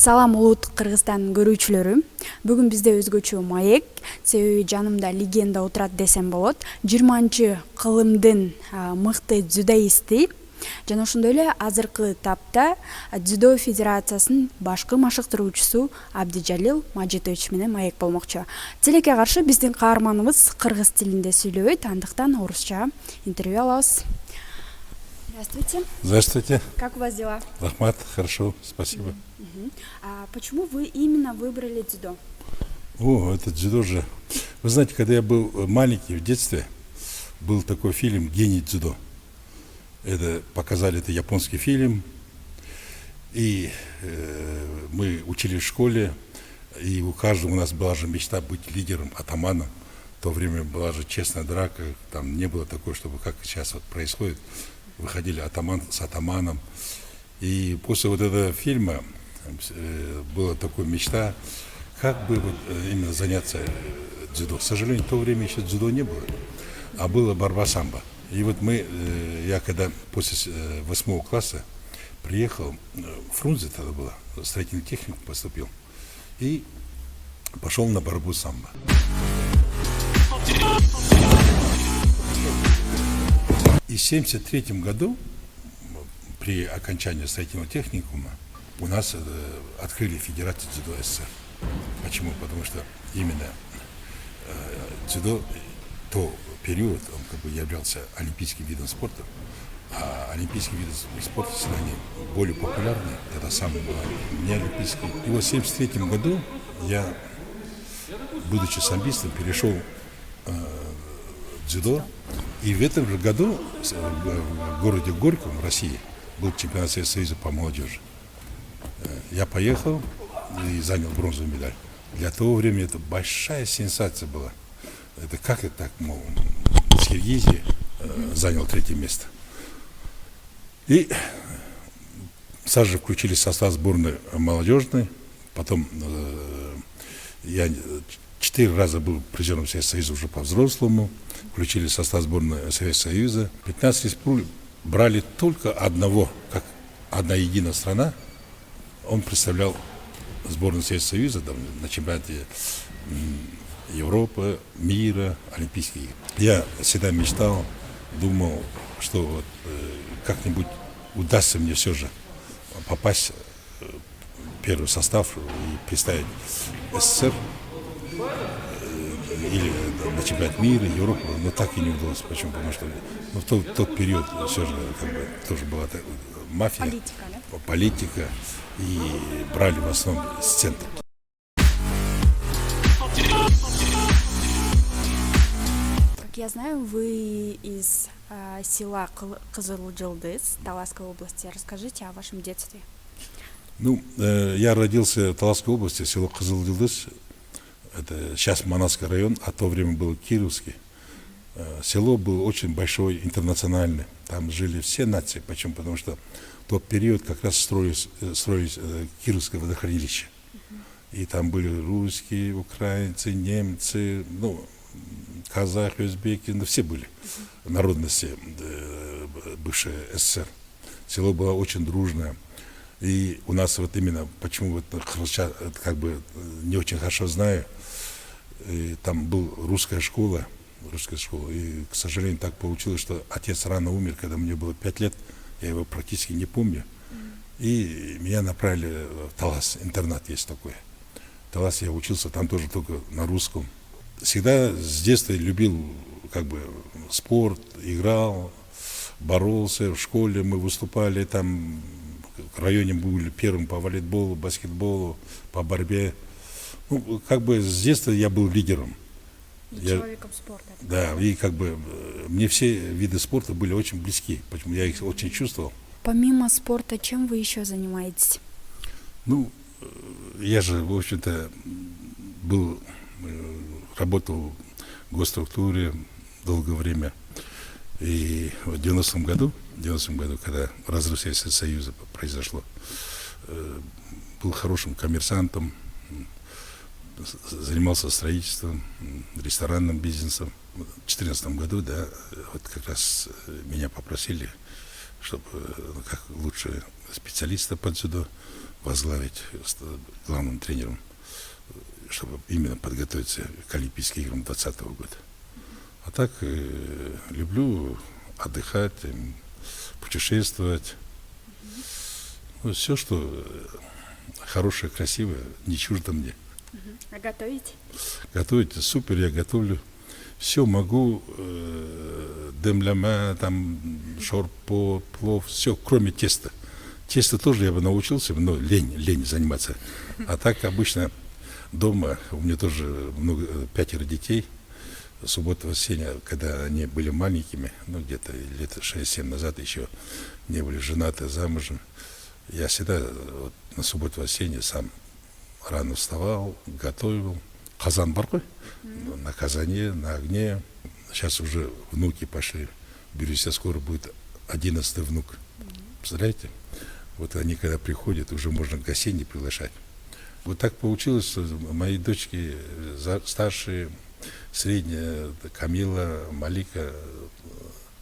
Салам улут Кыргызстан көрүүчүлөрү. Бүгүн бизде өзгөчө маек, себеби жанымда легенда отурат десем болот. 20-кылымдын мыкты дзюдоисти жана ошондой эле азыркы тапта дзюдо федерациясынын башкы машыктыруучусу Абдижалил Мажитович менен маек болмокчу. Тилекке каршы биздин каарманыбыз кыргыз тилинде сүйлөбөйт, андыктан орусча интервью алабыз. Здравствуйте. Здравствуйте. Как у вас дела? Рахмат, хорошо, спасибо. А почему вы именно выбрали дзюдо? Это дзюдо же. Вы знаете, когда я был маленький, в детстве, был такой фильм «Гений дзюдо». Это японский фильм. И мы учились в школе, и у каждого у нас была же мечта быть лидером, атаманом. В то время была же честная драка, там не было такого, чтобы как сейчас вот происходит. Выходили атаман с атаманом. И после вот этого фильма была такая мечта, как бы вот именно заняться дзюдо. К сожалению, в то время еще дзюдо не было, а была борьба самбо. И вот я когда после 8 класса приехал, в Фрунзе тогда было, в строительный техникум поступил, и пошел на борьбу самбо. И в 1973 году, при окончании строительного техникума, у нас открыли Федерацию дзюдо СССР. Почему? Потому что именно дзюдо в тот период он как бы являлся олимпийским видом спорта, а олимпийские виды спорта всегда они более популярны, это самое было не олимпийский. И вот в 1973 году я, будучи самбистом, перешел в дзюдо. И в этом же году в городе Горьком, в России, был чемпионат Советского Союза по молодежи. Я поехал и занял бронзовую медаль. Для того времени это большая сенсация была. Это как это так, мол, с Киргизии занял 3-е место. И сразу же включили в состав сборной молодежной. Потом я 4 раза был призером Советского Союза уже по-взрослому. Включили в состав сборной Советского Союза. 15 республик брали только одного, как одна единая страна. Он представлял сборную Советского Союза на чемпионате Европы, мира, Олимпийских игр. Я всегда мечтал, думал, что вот, как-нибудь удастся мне все же попасть в первый состав и представить СССР или на чемпионат мира, Европы, но так и не удалось. Почему? Потому что в тот период все же как бы тоже была мафия, политика, и брали в основном с центра. Как я знаю, вы из села Кызылжылдыз, Таласской области. Расскажите о вашем детстве. Я родился в Таласской области, село Кызылжылдыз. Это сейчас Манасский район, а в то время был Кировский. Село было очень большое, интернациональное. Там жили все нации. Почему? Потому что в тот период как раз строились Кировское водохранилище. И там были русские, украинцы, немцы, казахи, узбеки, все были народности бывшей СССР. Село было очень дружное. И у нас вот именно, почему как бы не очень хорошо знаю, и там была русская школа, и, к сожалению, так получилось, что отец рано умер, когда мне было 5 лет, я его практически не помню, и меня направили в Талас, интернат есть такой. В Талас я учился, там тоже только на русском. Всегда с детства любил как бы спорт, играл, боролся, в школе мы выступали, там в районе были первым по волейболу, баскетболу, по борьбе. Как бы с детства я был лидером. Человеком спорта. Да, и как бы мне все виды спорта были очень близки, почему я их очень чувствовал. Помимо спорта, чем вы еще занимаетесь? Я же, в общем-то, работал в госструктуре долгое время. И в 90-м году, когда разрыв Советского Союза произошло, был хорошим коммерсантом, занимался строительством, ресторанным бизнесом. В 2014 году, вот как раз меня попросили, чтобы как лучше специалиста по дзюдо возглавить главным тренером, чтобы именно подготовиться к Олимпийским играм 2020 года. А так люблю отдыхать, путешествовать. Ну, все, что хорошее, красивое, не чуждо мне. А готовите? Готовить супер, я готовлю. Все могу, демляма, там, шорпо, плов, все, кроме теста. Тесто тоже я бы научился, но лень заниматься. А так обычно дома, у меня тоже много, 5 детей. Суббота, воскресенье, когда они были маленькими, ну где-то лет 6-7 назад еще не были женаты, замужем, я всегда вот, на субботу, воскресенье сам рано вставал, готовил. Казан бар ғой, на казане, на огне. Сейчас уже внуки пошли. В Бирюсе скоро будет 11-й внук. Представляете? Вот они, когда приходят, уже можно гостей приглашать. Вот так получилось, что мои дочки старшие, средняя, Камила, Малика,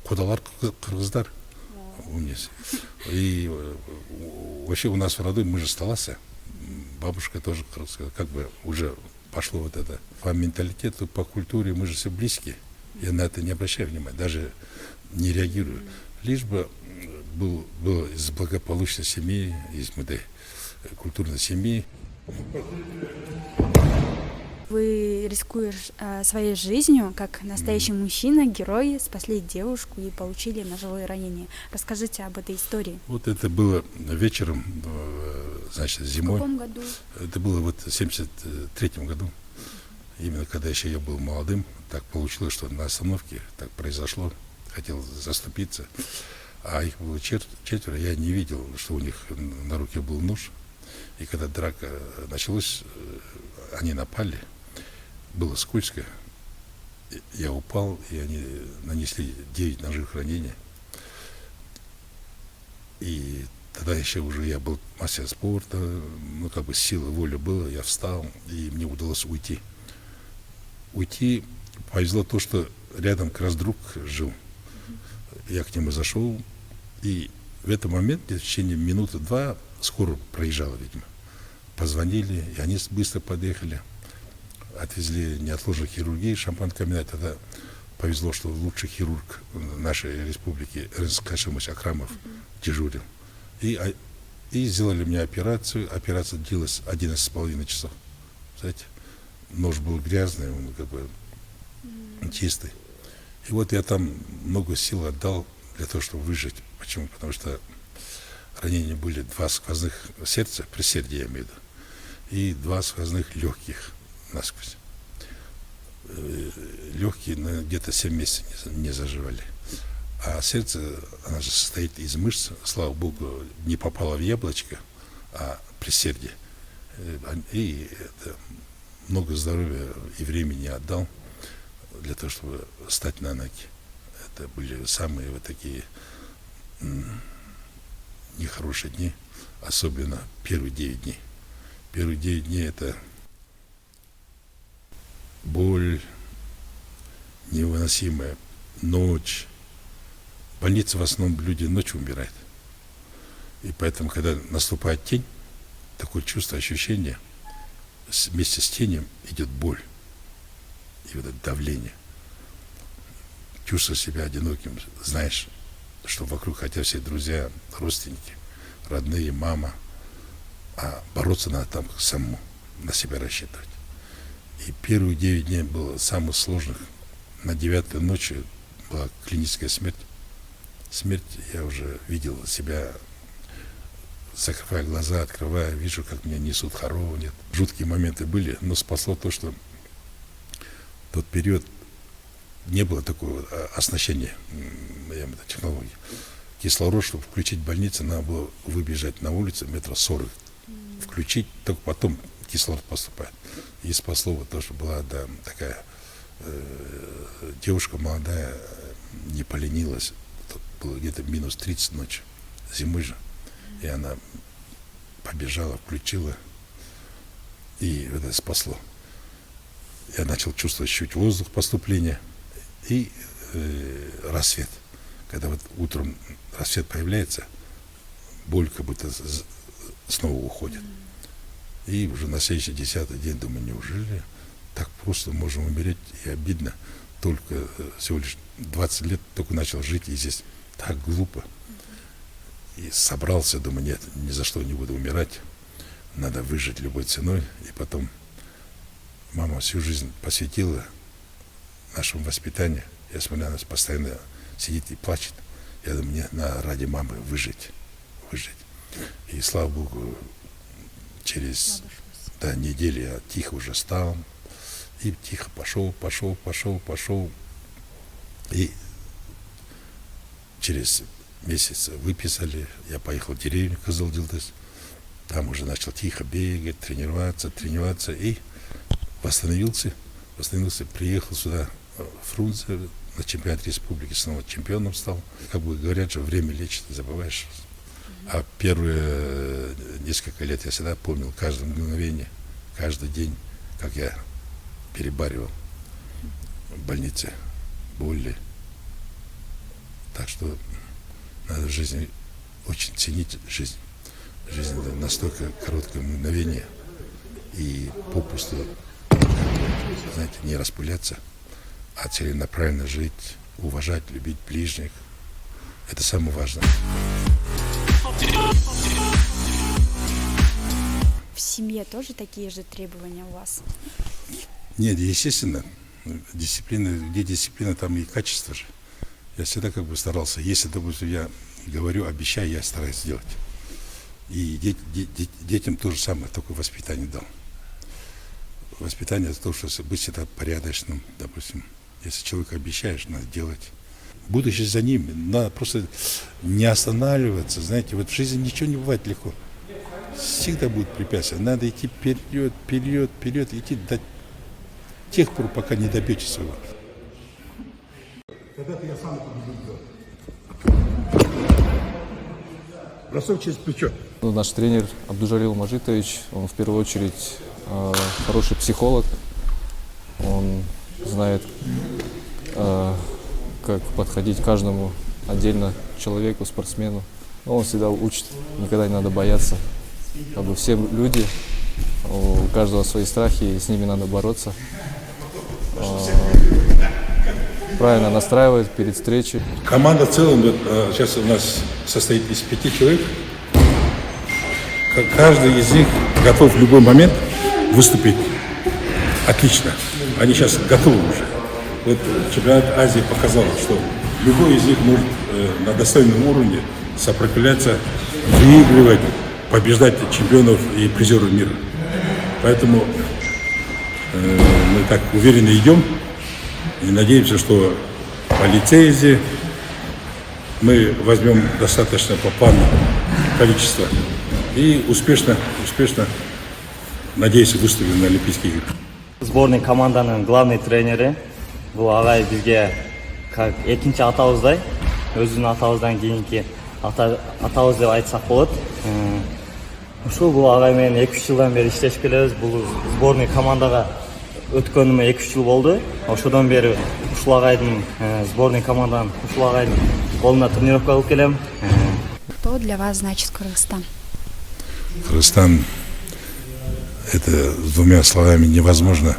кодалар кыргыздар умницы. И вообще у нас в роду, мы же столасы, бабушка тоже кыргызская, как бы уже пошло вот это. По менталитету, по культуре мы же все близкие. Я на это не обращаю внимания, даже не реагирую. Лишь бы был из благополучной семьи, из культурной семьи. Вы, рискуя своей жизнью, как настоящий мужчина, герой, спасли девушку и получили ножевое ранение. Расскажите об этой истории. Вот это было вечером, значит, зимой. В каком году? Это было вот в 73-м году. Именно когда еще я был молодым, так получилось, что на остановке так произошло. Хотел заступиться. А их было 4, я не видел, что у них на руке был нож. И когда драка началась, они напали. Было скользко. Я упал, и они нанесли 9 ножевых ранений. И тогда еще уже я был мастер спорта, ну как бы сила, воля была, я встал, и мне удалось уйти. Уйти повезло то, что рядом как раз друг жил. Я к нему зашел, и в этот момент, в течение минуты-два, скоро проезжала, видимо. Позвонили, и они быстро подъехали. Отвезли неотложной хирургии, Шампан-Каминат. Тогда повезло, что лучший хирург нашей республики Ренс Кашимович Акрамов дежурил. И сделали мне операцию. Операция длилась 11,5 часов. Знаете, нож был грязный, он как бы чистый. И вот я там много сил отдал для того, чтобы выжить. Почему? Потому что ранения были 2 сквозных сердца, предсердия я имею в виду, и 2 сквозных легких насквозь. Легкие где-то 7 месяцев не заживали. А сердце, оно же состоит из мышц, слава богу, не попало в яблочко, а предсердие. И это, много здоровья и времени отдал для того, чтобы встать на ноги. Это были самые вот такие нехорошие дни, особенно первые 9 дней. Первые 9 дней это боль невыносимая, ночь. В больнице в основном люди ночью умирают. И поэтому, когда наступает тень, такое чувство, ощущение, вместе с тенью идет боль. И вот это давление. Чувствуешь себя одиноким, знаешь, что вокруг хотя все друзья, родственники, родные, мама. А бороться надо там самому, на себя рассчитывать. И первые 9 дней было самых сложных. На 9-й ночи была клиническая смерть. Смерть, я уже видел себя, закрывая глаза, открывая, вижу, как меня несут, хоронят. Жуткие моменты были, но спасло то, что в тот период не было такого оснащения технологий. Кислород, чтобы включить больницу, надо было выбежать на улицу метров 40. Включить, только потом кислород поступает. И спасло вот то, что была такая девушка молодая, не поленилась. Тут было где-то минус 30 ночи, зимой же. И она побежала, включила, и это спасло. Я начал чувствовать чуть воздух поступления и рассвет. когда вот утром рассвет появляется, боль как будто снова уходит. И уже на следующий 10-й день думаю, неужели так просто можем умереть? И обидно. Только всего лишь 20 лет только начал жить, и здесь так глупо. И собрался, думаю, нет, ни за что не буду умирать. Надо выжить любой ценой. И потом мама всю жизнь посвятила нашему воспитанию. Я смотрю, она постоянно сидит и плачет. Я думаю, мне надо ради мамы выжить. И слава Богу, через неделю я тихо уже стал. И тихо пошел. И через месяц выписали. Я поехал в деревню Кызылдилдыз. Там уже начал тихо бегать, тренироваться. И восстановился, приехал сюда в Фрунзе на чемпионат республики, снова чемпионом стал. Как бы говорят же, время лечит, забываешь. А первые несколько лет я всегда помнил каждое мгновение, каждый день, как я перебаривал в больнице боли. Так что надо в жизни очень ценить жизнь. Жизнь это настолько короткое мгновение, и попусту, знаете, не распыляться, а целенаправленно жить, уважать, любить ближних. Это самое важное. В семье тоже такие же требования у вас? Нет, естественно, где дисциплина, там и качество же. Я всегда как бы старался, если, допустим, я говорю, обещаю, я стараюсь сделать. И детям то же самое, только воспитание дал. Воспитание это то, что быть всегда порядочным, допустим. Если человек обещаешь, надо делать. Будучи за ними, надо просто не останавливаться. Знаете, вот в жизни ничего не бывает легко. Всегда будут препятствия. Надо идти вперед, идти до тех пор, пока не добьетесь своего. Когда-то я сам бросок через плечо. Наш тренер Абдужалил Мажитович, он в первую очередь хороший психолог. Он знает, как подходить к каждому отдельно человеку, спортсмену. Но он всегда учит, никогда не надо бояться. Как бы все люди, у каждого свои страхи, и с ними надо бороться. Правильно настраивает перед встречей. Команда в целом сейчас у нас состоит из 5 человек. Каждый из них готов в любой момент выступить отлично. Они сейчас готовы уже. Вот чемпионат Азии показал, что любой из них может на достойном уровне сопротивляться, выигрывать, побеждать чемпионов и призеров мира. Поэтому мы так уверенно идем и надеемся, что по лицензии мы возьмем достаточно по плану количество и успешно, надеюсь, выступим на Олимпийских играх. Сборной команданың главный тренері бұл ағай бізге как екінші атауыздай, өзінің атауыздан кейінгі атауыз деп айтсақ болады. Бұл ағаймен 2-3 жылдан бері іштесіп келеміз. Бұл сборной командаға өткеніме 2-3 жыл болды. Ошодан бері ушул ағайдың сборной команданың ушул ағайдың қолына тренировка алып келем. Что для вас значит Кыргызстан? Кыргызстан — это двумя словами невозможно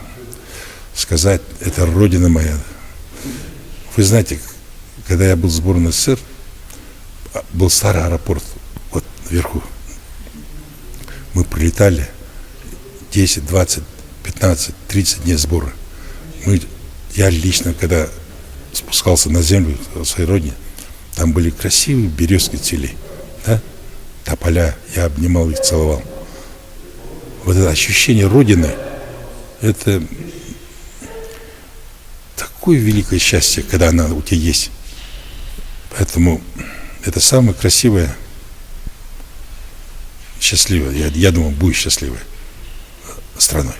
сказать. Это родина моя. Вы знаете, когда я был в сборной СССР, был старый аэропорт, вот вверху. Мы прилетали 10, 20, 15, 30 дней сбора. Я лично, когда спускался на землю в своей родине, там были красивые березки цвели, да? Тополя, я обнимал их, целовал. Вот это ощущение родины, это такое великое счастье, когда она у тебя есть. Поэтому это самое красивое, счастливое, я думаю, будет счастливой страной.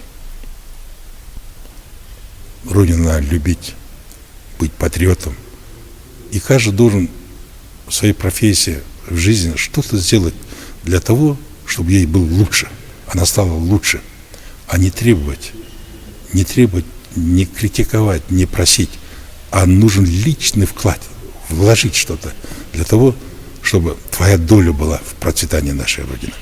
Родину надо любить, быть патриотом. И каждый должен в своей профессии, в жизни что-то сделать для того, чтобы ей было лучше. Она стала лучше. А не требовать, не критиковать, не просить. А нужен личный вклад вложить что-то для того, чтобы твоя доля была в процветании нашей Родины.